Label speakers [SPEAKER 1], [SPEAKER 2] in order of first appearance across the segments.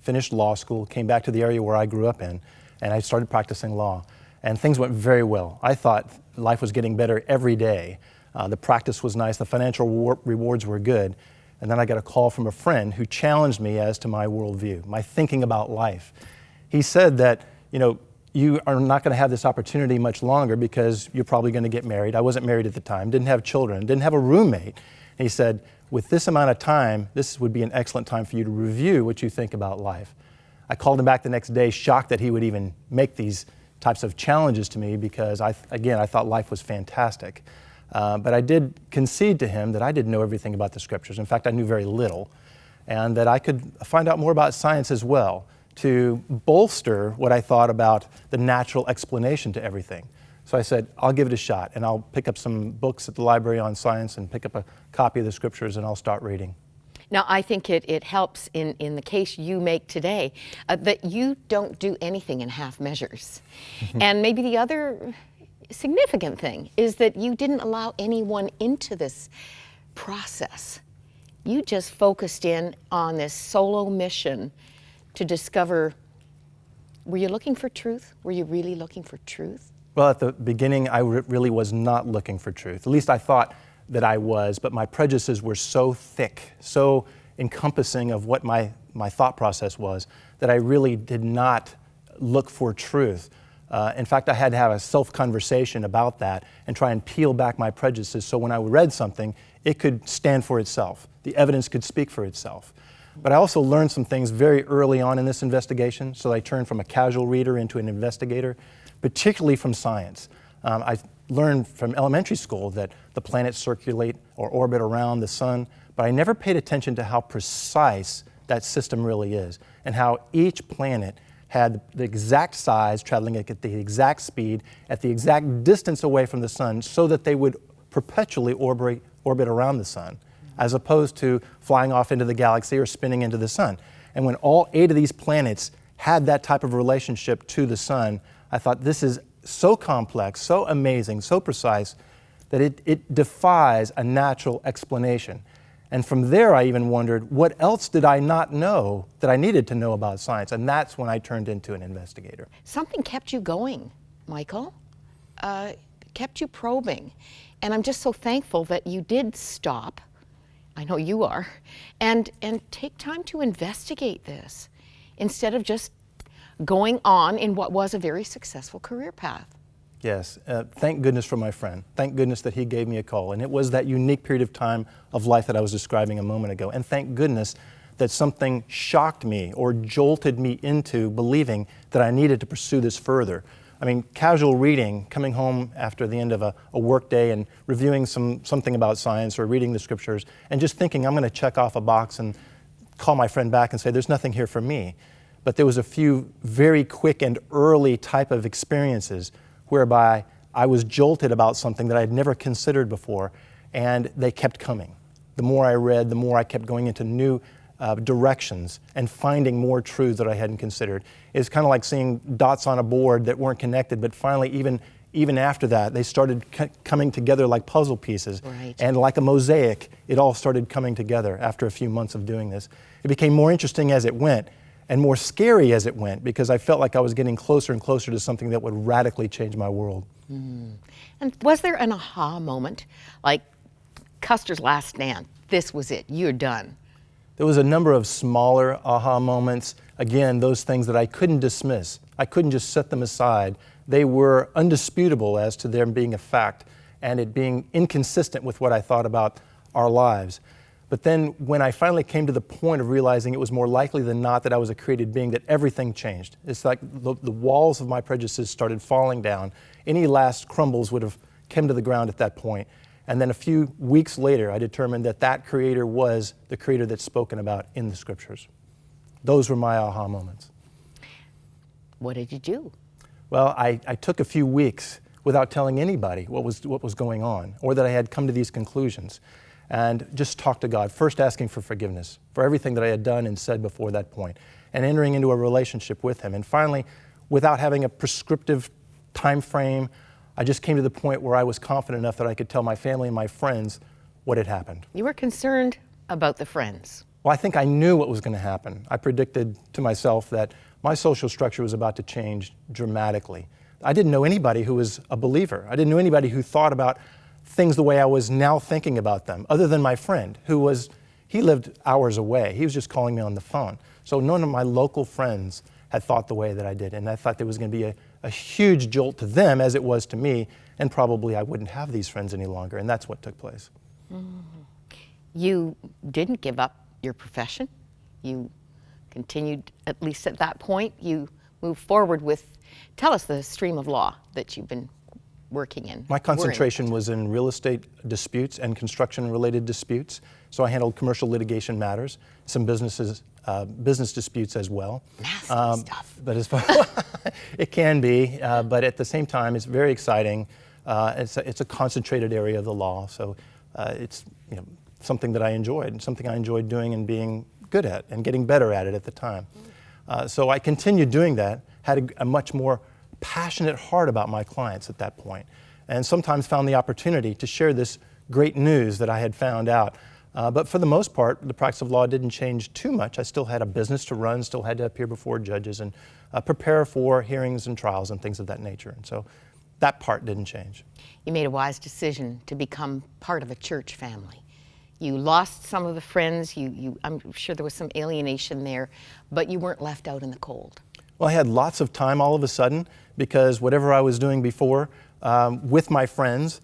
[SPEAKER 1] finished law school, came back to the area where I grew up in, and I started practicing law. And things went very well. I thought life was getting better every day. The practice was nice, the financial rewards were good. And then I got a call from a friend who challenged me as to my worldview, my thinking about life. He said that, you are not going to have this opportunity much longer because you're probably going to get married. I wasn't married at the time, didn't have children, didn't have a roommate. And he said, with this amount of time, this would be an excellent time for you to review what you think about life. I called him back the next day, shocked that he would even make these types of challenges to me because, I thought life was fantastic. But I did concede to him that I didn't know everything about the scriptures. In fact, I knew very little, and that I could find out more about science as well to bolster what I thought about the natural explanation to everything. So I said, I'll give it a shot, and I'll pick up some books at the library on science and pick up a copy of the scriptures, and I'll start reading.
[SPEAKER 2] Now, I think it helps in the case you make today that you don't do anything in half measures. And maybe the other significant thing is that you didn't allow anyone into this process. You just focused in on this solo mission to discover, were you looking for truth? Were you really looking for truth?
[SPEAKER 1] Well, at the beginning, I really was not looking for truth. At least I thought that I was, but my prejudices were so thick, so encompassing of what my thought process was, that I really did not look for truth. In fact, I had to have a self-conversation about that and try and peel back my prejudices so when I read something, it could stand for itself. The evidence could speak for itself. But I also learned some things very early on in this investigation, so I turned from a casual reader into an investigator, particularly from science. I learned from elementary school that the planets circulate or orbit around the sun, but I never paid attention to how precise that system really is and how each planet had the exact size, traveling at the exact speed, at the exact distance away from the sun, so that they would perpetually orbit around the sun, as opposed to flying off into the galaxy or spinning into the sun. And when all 8 of these planets had that type of relationship to the sun, I thought, this is so complex, so amazing, so precise, that it defies a natural explanation. And from there, I even wondered, what else did I not know that I needed to know about science? And that's when I turned into an investigator.
[SPEAKER 2] Something kept you going, Michael, kept you probing. And I'm just so thankful that you did stop, I know you are, and take time to investigate this instead of just going on in what was a very successful career path.
[SPEAKER 1] Yes, thank goodness for my friend. Thank goodness that he gave me a call. And it was that unique period of time of life that I was describing a moment ago. And thank goodness that something shocked me or jolted me into believing that I needed to pursue this further. I mean, casual reading, coming home after the end of a work day and reviewing something about science or reading the scriptures and just thinking I'm going to check off a box and call my friend back and say, there's nothing here for me. But there was a few very quick and early type of experiences whereby I was jolted about something that I had never considered before, and they kept coming. The more I read, the more I kept going into new directions and finding more truths that I hadn't considered. It's kind of like seeing dots on a board that weren't connected, but finally, even after that, they started coming together like puzzle pieces.
[SPEAKER 2] Right.
[SPEAKER 1] And like a mosaic, it all started coming together after a few months of doing this. It became more interesting as it went, and more scary as it went, because I felt like I was getting closer and closer to something that would radically change my world.
[SPEAKER 2] Mm. And was there an aha moment, like Custer's last stand? This was it, you're done.
[SPEAKER 1] There was a number of smaller aha moments. Again, those things that I couldn't dismiss. I couldn't just set them aside. They were undisputable as to them being a fact and it being inconsistent with what I thought about our lives. But then when I finally came to the point of realizing it was more likely than not that I was a created being, that everything changed. It's like the walls of my prejudices started falling down. Any last crumbles would have come to the ground at that point. And then a few weeks later, I determined that that creator was the creator that's spoken about in the scriptures. Those were my aha moments.
[SPEAKER 2] What did you do?
[SPEAKER 1] Well, I took a few weeks without telling anybody what was going on, or that I had come to these conclusions, and just talked to God, first asking for forgiveness for everything that I had done and said before that point, and entering into a relationship with Him. And finally, without having a prescriptive time frame, I just came to the point where I was confident enough that I could tell my family and my friends what had happened.
[SPEAKER 2] You were concerned about the friends.
[SPEAKER 1] Well, I think I knew what was going to happen. I predicted to myself that my social structure was about to change dramatically. I didn't know anybody who was a believer. I didn't know anybody who thought about things the way I was now thinking about them, other than my friend, he lived hours away. He was just calling me on the phone. So none of my local friends had thought the way that I did, and I thought there was going to be a huge jolt to them as it was to me, and probably I wouldn't have these friends any longer, and that's what took place.
[SPEAKER 2] You didn't give up your profession. You continued, at least at that point, you moved forward with, tell us the stream of law that you've been working in.
[SPEAKER 1] My concentration was in real estate disputes and construction-related disputes, so I handled commercial litigation matters, some business disputes as well.
[SPEAKER 2] Nasty stuff.
[SPEAKER 1] But as far it can be, but at the same time, it's very exciting. It's a concentrated area of the law, so it's something that I enjoyed, and something I enjoyed doing and being good at, and getting better at it at the time. So I continued doing that, had a much more passionate heart about my clients at that point, and sometimes found the opportunity to share this great news that I had found out. But for the most part, the practice of law didn't change too much. I still had a business to run, still had to appear before judges and prepare for hearings and trials and things of that nature. And so that part didn't change.
[SPEAKER 2] You made a wise decision to become part of a church family. You lost some of the friends, I'm sure there was some alienation there, but you weren't left out in the cold.
[SPEAKER 1] Well, I had lots of time all of a sudden, because whatever I was doing before with my friends,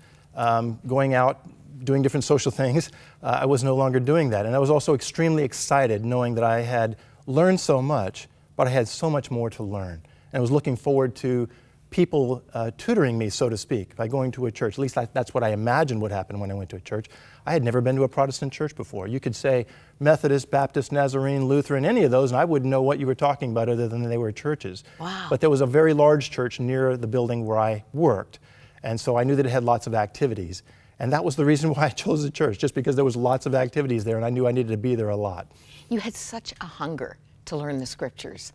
[SPEAKER 1] going out, doing different social things, I was no longer doing that. And I was also extremely excited knowing that I had learned so much, but I had so much more to learn. And I was looking forward to people tutoring me, so to speak, by going to a church. At least that's what I imagined would happen when I went to a church. I had never been to a Protestant church before. You could say Methodist, Baptist, Nazarene, Lutheran, any of those, and I wouldn't know what you were talking about other than they were churches.
[SPEAKER 2] Wow.
[SPEAKER 1] But there was a very large church near the building where I worked, and so I knew that it had lots of activities. And that was the reason why I chose the church, just because there was lots of activities there, and I knew I needed to be there a lot.
[SPEAKER 2] You had such a hunger to learn the scriptures.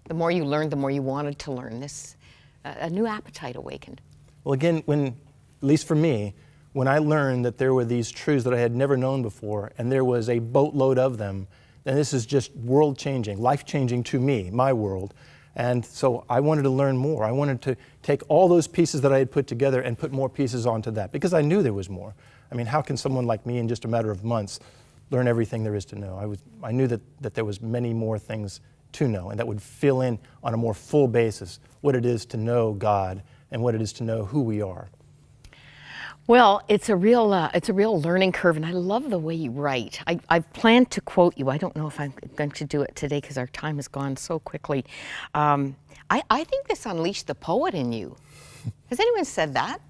[SPEAKER 2] The more you learned, the more you wanted to learn this. A new appetite awakened.
[SPEAKER 1] Well, again, at least for me, when I learned that there were these truths that I had never known before, and there was a boatload of them, then this is just world-changing, life-changing to me, my world. And so I wanted to learn more. I wanted to take all those pieces that I had put together and put more pieces onto that, because I knew there was more. I mean, how can someone like me in just a matter of months learn everything there is to know? I knew that there was many more things to know, and that would fill in on a more full basis what it is to know God and what it is to know who we are.
[SPEAKER 2] Well, it's a real learning curve, and I love the way you write. I've planned to quote you. I don't know if I'm going to do it today because our time has gone so quickly. I think this unleashed the poet in you. Has anyone said that?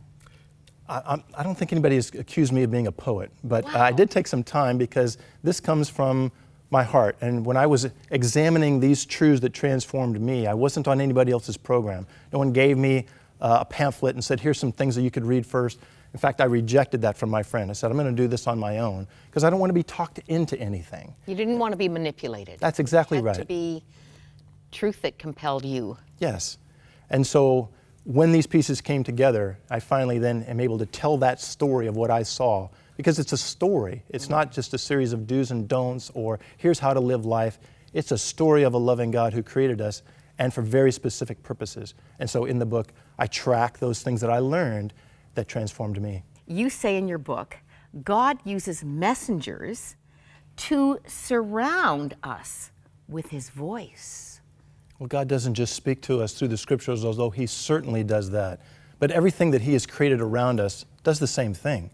[SPEAKER 1] I don't think anybody has accused me of being a poet, but
[SPEAKER 2] Wow.
[SPEAKER 1] I did take some time, because this comes from my heart. And when I was examining these truths that transformed me, I wasn't on anybody else's program. No one gave me a pamphlet and said, here's some things that you could read first. In fact, I rejected that from my friend. I said, I'm going to do this on my own, because I don't want to be talked into anything.
[SPEAKER 2] You didn't want to be manipulated.
[SPEAKER 1] That's exactly
[SPEAKER 2] It had
[SPEAKER 1] right.
[SPEAKER 2] to be truth that compelled you.
[SPEAKER 1] Yes. And so when these pieces came together, I finally then am able to tell that story of what I saw, because it's a story. It's not just a series of do's and don'ts, or here's how to live life. It's a story of a loving God who created us, and for very specific purposes. And so in the book, I track those things that I learned that transformed me.
[SPEAKER 2] You say in your book, God uses messengers to surround us with his voice.
[SPEAKER 1] Well, God doesn't just speak to us through the scriptures, although he certainly does that. But everything that he has created around us does the same thing.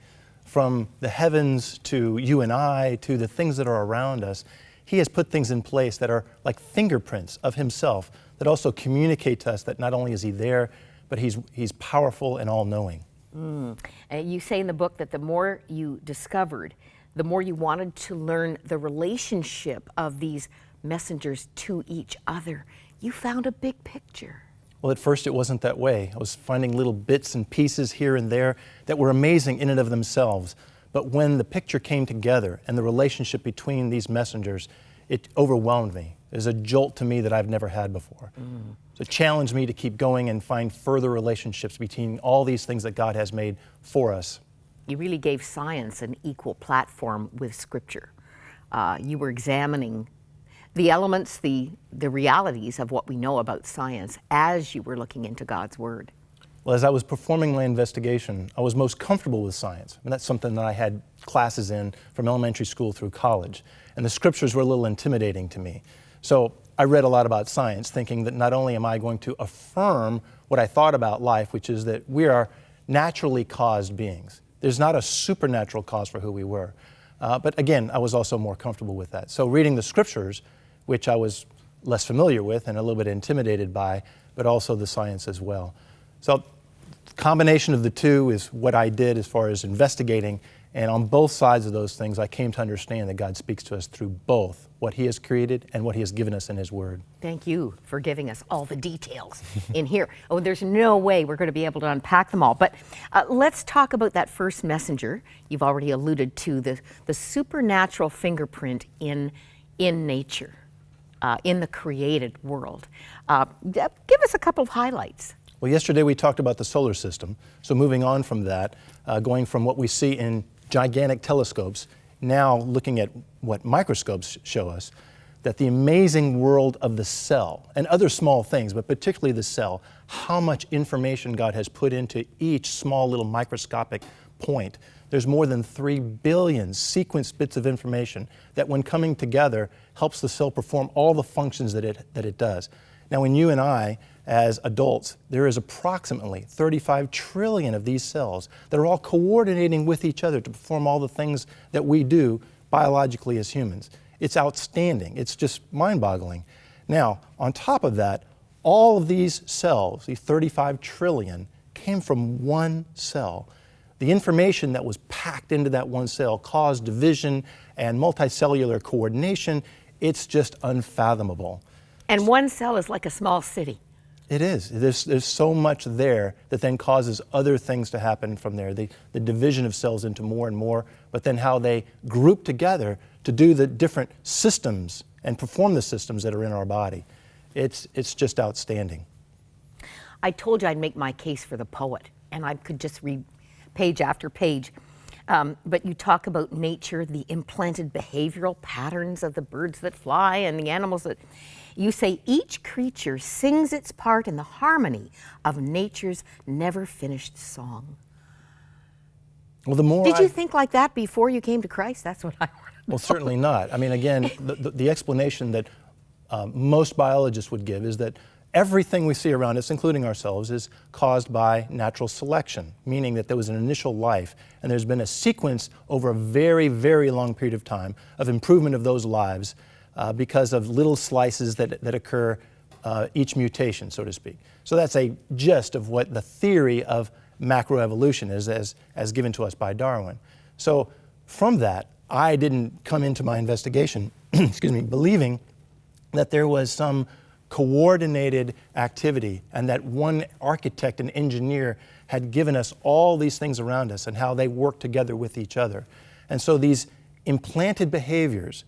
[SPEAKER 1] From the heavens to you and I, to the things that are around us, he has put things in place that are like fingerprints of himself, that also communicate to us that not only is he there, but he's powerful and all-knowing.
[SPEAKER 2] You say in the book that the more you discovered, the more you wanted to learn the relationship of these messengers to each other. You found a big picture.
[SPEAKER 1] Well, at first it wasn't that way. I was finding little bits and pieces here and there that were amazing in and of themselves. But when the picture came together and the relationship between these messengers, it overwhelmed me. It was a jolt to me that I've never had before. So it challenged me to keep going and find further relationships between all these things that God has made for us.
[SPEAKER 2] You really gave science an equal platform with Scripture. you were examining the elements, the realities of what we know about science as you were looking into God's Word.
[SPEAKER 1] Well, as I was performing my investigation, I was most comfortable with science. And that's something that I had classes in from elementary school through college. And the scriptures were a little intimidating to me. So I read a lot about science, thinking that not only am I going to affirm what I thought about life, which is that we are naturally caused beings. There's not a supernatural cause for who we were. But again, I was also more comfortable with that. So reading the scriptures, which I was less familiar with and a little bit intimidated by, but also the science as well. So combination of the two is what I did as far as investigating, and on both sides of those things I came to understand that God speaks to us through both what He has created and what He has given us in His Word.
[SPEAKER 2] Thank you for giving us all the details in here. Oh, there's no way we're going to be able to unpack them all, but let's talk about that first messenger. You've already alluded to the supernatural fingerprint in nature, in the created world. Give us a couple of highlights.
[SPEAKER 1] Well, yesterday we talked about the solar system. So moving on from that, going from what we see in gigantic telescopes, now looking at what microscopes show us, that the amazing world of the cell and other small things, but particularly the cell, how much information God has put into each small little microscopic point. There's more than 3 billion sequenced bits of information that when coming together helps the cell perform all the functions that it does. Now, when you and I, as adults, there is approximately 35 trillion of these cells that are all coordinating with each other to perform all the things that we do biologically as humans. It's outstanding. It's just mind-boggling. Now, on top of that, all of these cells, these 35 trillion, came from one cell. The information that was packed into that one cell caused division and multicellular coordination. It's just unfathomable.
[SPEAKER 2] And one cell is like a small city.
[SPEAKER 1] It is. There's so much there that then causes other things to happen from there. The division of cells into more and more, but then how they group together to do the different systems and perform the systems that are in our body. It's just outstanding.
[SPEAKER 2] I told you I'd make my case for the poet, and I could just read page after page. But you talk about nature, the implanted behavioral patterns of the birds that fly and the animals that... You say each creature sings its part in the harmony of nature's never-finished song.
[SPEAKER 1] Well, the more
[SPEAKER 2] Did you think like that before you came to Christ? That's what I want to know.
[SPEAKER 1] Well, certainly not. I mean, again, the explanation that most biologists would give is that everything we see around us, including ourselves, is caused by natural selection, meaning that there was an initial life, and there's been a sequence over a very, very long period of time of improvement of those lives because of little slices that occur each mutation, so to speak. So that's a gist of what the theory of macroevolution is as given to us by Darwin. So from that, I didn't come into my investigation, excuse me, believing that there was some coordinated activity and that one architect and engineer had given us all these things around us and how they work together with each other. And so these implanted behaviors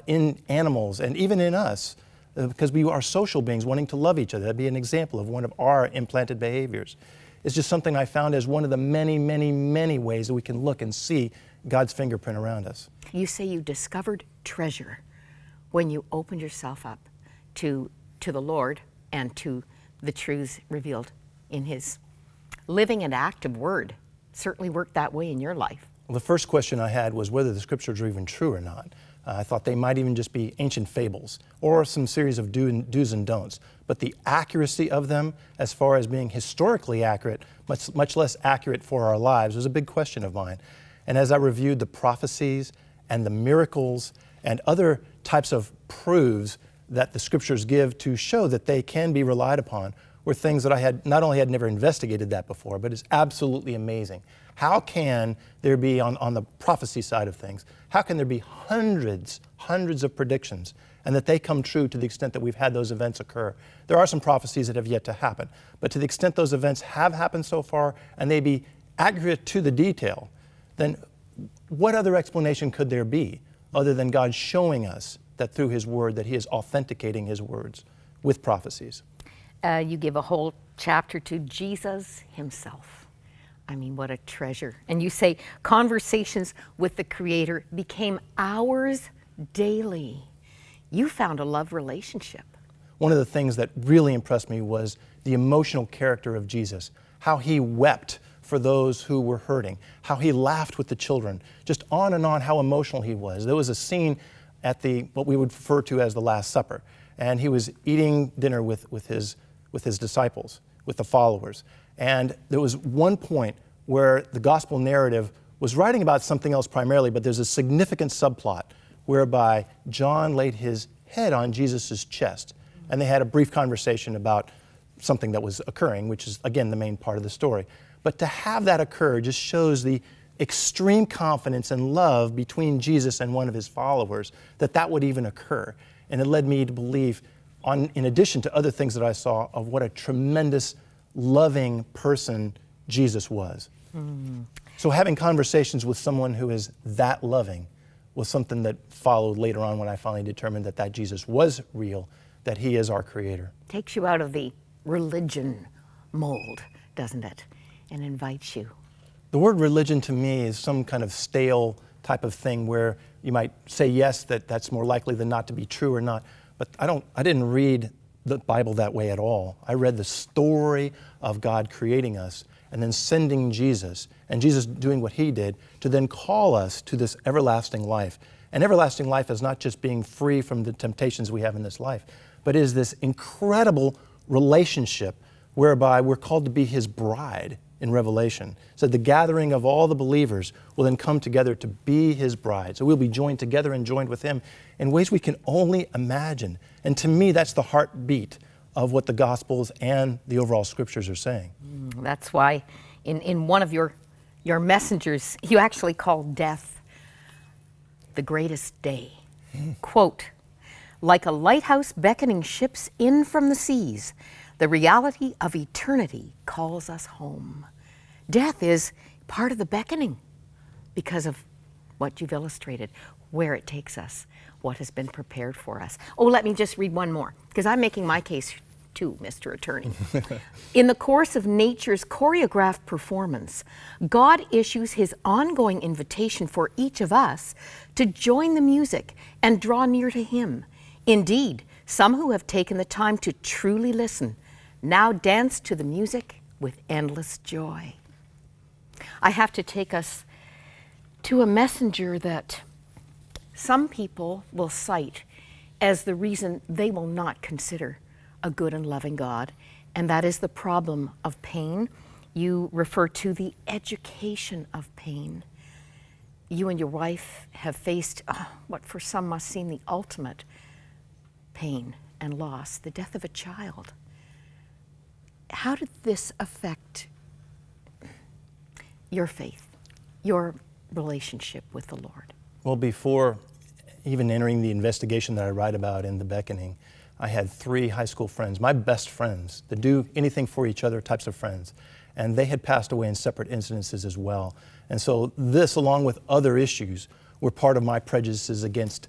[SPEAKER 1] in animals and even in us, because we are social beings wanting to love each other. That'd be an example of one of our implanted behaviors. It's just something I found as one of the many, many, many ways that we can look and see God's fingerprint around us.
[SPEAKER 2] You say you discovered treasure when you opened yourself up to the Lord and to the truths revealed in His living and active Word. Certainly worked that way in your life.
[SPEAKER 1] Well, the first question I had was whether the scriptures are even true or not. I thought they might even just be ancient fables or some series of do's and don'ts. But the accuracy of them, as far as being historically accurate, much less accurate for our lives, was a big question of mine. And as I reviewed the prophecies and the miracles and other types of proofs that the scriptures give to show that they can be relied upon, were things that I had not only had never investigated that before, but it's absolutely amazing. How can there be, on the prophecy side of things, how can there be hundreds of predictions and that they come true to the extent that we've had those events occur? There are some prophecies that have yet to happen, but to the extent those events have happened so far and they be accurate to the detail, then what other explanation could there be other than God showing us that through His Word that He is authenticating His words with prophecies?
[SPEAKER 2] You give a whole chapter to Jesus Himself. I mean, what a treasure. And you say conversations with the Creator became ours daily. You found a love relationship.
[SPEAKER 1] One of the things that really impressed me was the emotional character of Jesus, how he wept for those who were hurting, how he laughed with the children, just on and on how emotional he was. There was a scene at what we would refer to as the Last Supper, and he was eating dinner with his disciples, with the followers. And there was one point where the gospel narrative was writing about something else primarily, but there's a significant subplot whereby John laid his head on Jesus' chest, and they had a brief conversation about something that was occurring, which is, again, the main part of the story. But to have that occur just shows the extreme confidence and love between Jesus and one of his followers, that would even occur. And it led me to believe, in addition to other things that I saw, of what a tremendous, loving person Jesus was. So having conversations with someone who is that loving was something that followed later on when I finally determined that Jesus was real, that he is our creator.
[SPEAKER 2] Takes you out of the religion mold, doesn't it? And invites you.
[SPEAKER 1] The word religion to me is some kind of stale type of thing where you might say yes, that's more likely than not to be true or not. But I didn't read the Bible that way at all. I read the story of God creating us and then sending Jesus, and Jesus doing what he did to then call us to this everlasting life. And everlasting life is not just being free from the temptations we have in this life, but is this incredible relationship whereby we're called to be his bride in Revelation. So the gathering of all the believers will then come together to be his bride. So we'll be joined together and joined with him in ways we can only imagine. And to me, that's the heartbeat of what the Gospels and the overall Scriptures are saying.
[SPEAKER 2] That's why in one of your messengers, you actually called death the greatest day. Quote, "Like a lighthouse beckoning ships in from the seas, the reality of eternity calls us home." Death is part of the beckoning because of what you've illustrated, where it takes us, what has been prepared for us. Oh, let me just read one more, because I'm making my case too, Mr. Attorney. In the course of nature's choreographed performance, God issues his ongoing invitation for each of us to join the music and draw near to him. Indeed, some who have taken the time to truly listen now dance to the music with endless joy. I have to take us to a messenger that some people will cite as the reason they will not consider a good and loving God, and that is the problem of pain. You refer to the education of pain. You and your wife have faced what for some must seem the ultimate pain and loss, the death of a child. How did this affect your faith, your relationship with the Lord?
[SPEAKER 1] Well, before even entering the investigation that I write about in The Beckoning, I had 3 high school friends, my best friends, that do anything for each other types of friends. And they had passed away in separate incidences as well. And so this, along with other issues, were part of my prejudices against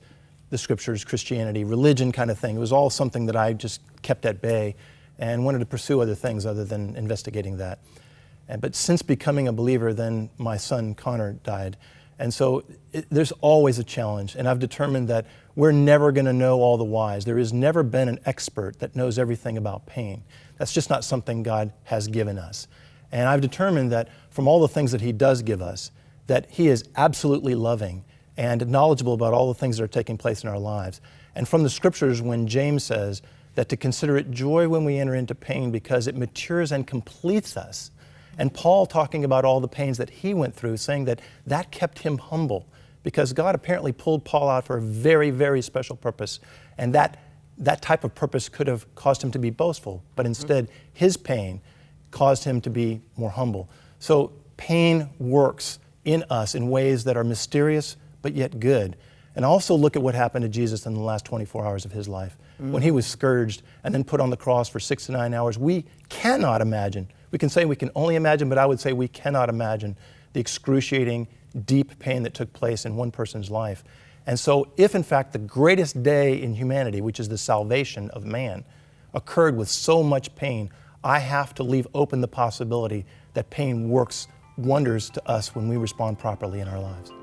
[SPEAKER 1] the Scriptures, Christianity, religion kind of thing. It was all something that I just kept at bay and wanted to pursue other things other than investigating that. But since becoming a believer, then my son Connor died. And so there's always a challenge. And I've determined that we're never going to know all the whys. There has never been an expert that knows everything about pain. That's just not something God has given us. And I've determined that from all the things that he does give us, that he is absolutely loving and knowledgeable about all the things that are taking place in our lives. And from the Scriptures, when James says that to consider it joy when we enter into pain because it matures and completes us. And Paul talking about all the pains that he went through, saying that kept him humble because God apparently pulled Paul out for a very, very special purpose. And that type of purpose could have caused him to be boastful, but instead his pain caused him to be more humble. So pain works in us in ways that are mysterious but yet good. And also look at what happened to Jesus in the last 24 hours of his life. When he was scourged and then put on the cross for 6 to 9 hours, we cannot imagine. We can say we can only imagine, but I would say we cannot imagine the excruciating, deep pain that took place in one person's life. And so if in fact the greatest day in humanity, which is the salvation of man, occurred with so much pain, I have to leave open the possibility that pain works wonders to us when we respond properly in our lives.